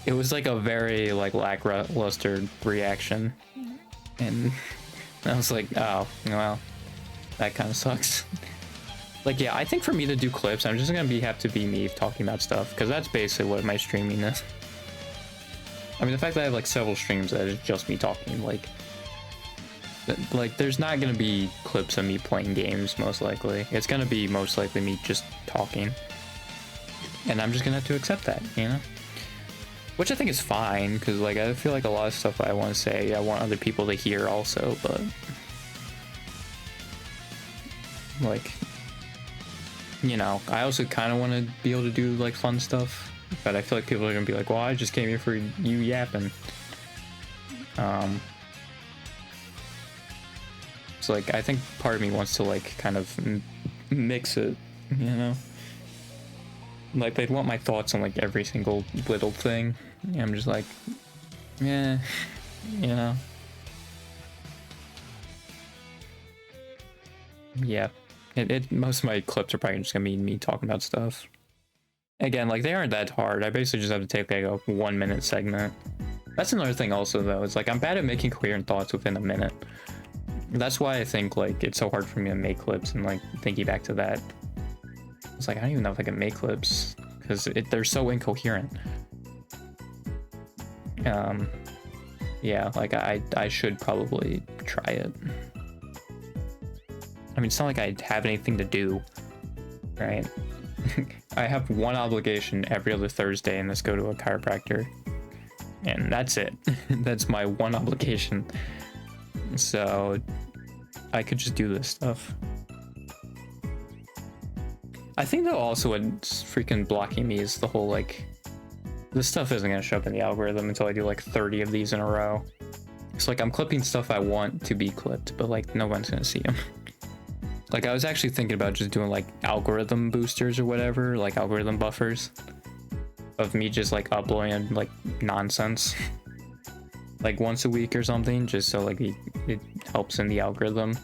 It was like a very like lackluster reaction, and I was like, oh well, that kind of sucks. Like, yeah, I think for me to do clips, I'm just gonna have to be me talking about stuff, because that's basically what my streaming is. I mean, the fact that I have like several streams that is just me talking, like there's not gonna be clips of me playing games, most likely. It's gonna be most likely me just talking, and I'm just gonna have to accept that, you know? Which I think is fine, because like I feel like a lot of stuff I want to say I want other people to hear also, but like, you know, I also kind of want to be able to do like fun stuff, but I feel like people are gonna be like, well, I just came here for you yapping. So like, I think part of me wants to like kind of mix it, you know? Like, they'd want my thoughts on like every single little thing. And I'm just like, yeah, you know? Yeah. Most of my clips are probably just gonna be me talking about stuff. Again, like, they aren't that hard. I basically just have to take like a 1 minute segment. That's another thing also though, it's like I'm bad at making coherent thoughts within a minute. That's why I think like it's so hard for me to make clips, and like thinking back to that, it's like I don't even know if I can make clips because they're so incoherent. Yeah, like I should probably try it. I mean, it's not like I have anything to do, right? I have one obligation every other Thursday, and that's go to a chiropractor, and that's it. That's my one obligation. So I could just do this stuff. I think though also what's freaking blocking me is the whole like, this stuff isn't gonna show up in the algorithm until I do like 30 of these in a row. It's like I'm clipping stuff I want to be clipped, but like no one's gonna see them. Like I was actually thinking about just doing like algorithm boosters or whatever, like algorithm buffers of me just like uploading like nonsense like once a week or something, just so like it helps in the algorithm.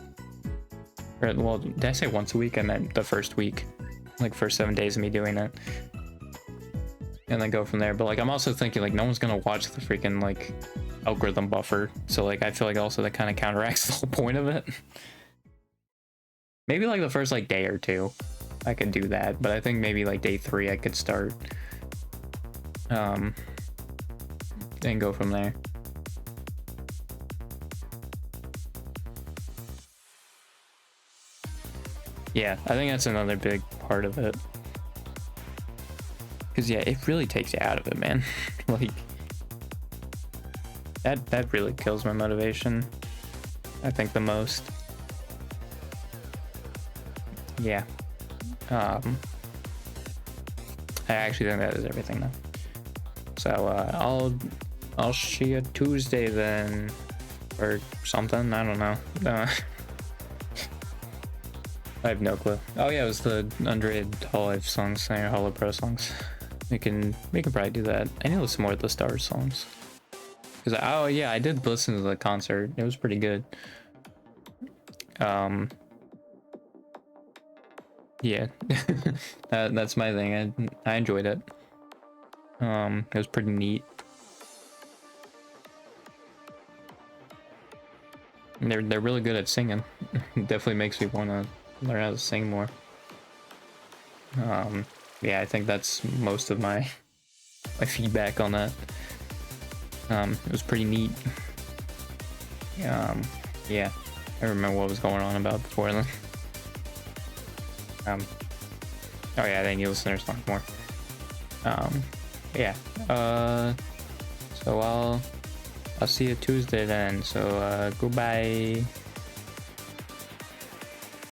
Or, well, did I say once a week? I meant the first week, like first 7 days of me doing it, and then go from there. But like I'm also thinking like no one's gonna watch the freaking like algorithm buffer, so like I feel like also that kind of counteracts the whole point of it. Maybe like the first like day or two I could do that, but I think maybe like day 3 I could start and go from there. Yeah, I think that's another big part of it. Because, yeah, it really takes you out of it, man. Like, that really kills my motivation, I think, the most. Yeah. I actually think that is everything, though. So, I'll see you Tuesday, then. Or something, I don't know. I have no clue. Oh yeah, it was the underrated Hololive songs, or Holo Pro songs. We can probably do that. I need to listen more to the Stars songs. Cause oh yeah, I did listen to the concert. It was pretty good. Yeah, that's my thing. I enjoyed it. It was pretty neat. And they're really good at singing. Definitely makes me want to learn how to sing more. Yeah, I think that's most of my feedback on that. It was pretty neat. Yeah, I remember what was going on about before then. Oh yeah, they need to listen to their songs more. Yeah. So I'll see you Tuesday then. So goodbye.